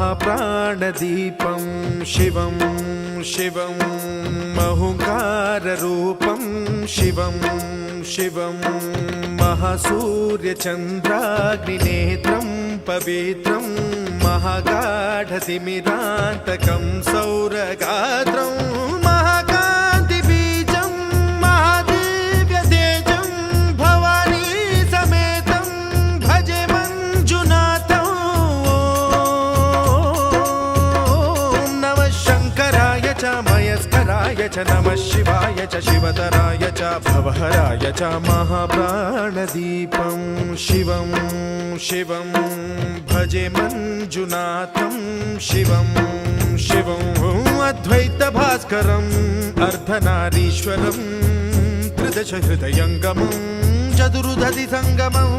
महाप्राणदीपं शिवं शिवं महुकाररूपं शिवं शिवं महासूर्यचन्द्राग्निनेत्रं पवित्रं महागाढतिमिरान्तकं सौरगात्रं महाकान्तिबीजं महादिव्यतेजं भवानी समेतं भजे मञ्जुनाथं। ॐ नमः शङ्कराय च मयस्कराय च नमः शिवाय च शिवतराय च भवहराय च महाप्राणदीपं शिवं शिवं भजे मञ्जुनाथं शिवं शिवं अद्वैतभास्करम् अर्धनारीश्वरं त्रिदशहृदयङ्गमं चतुर्दधिसङ्गमं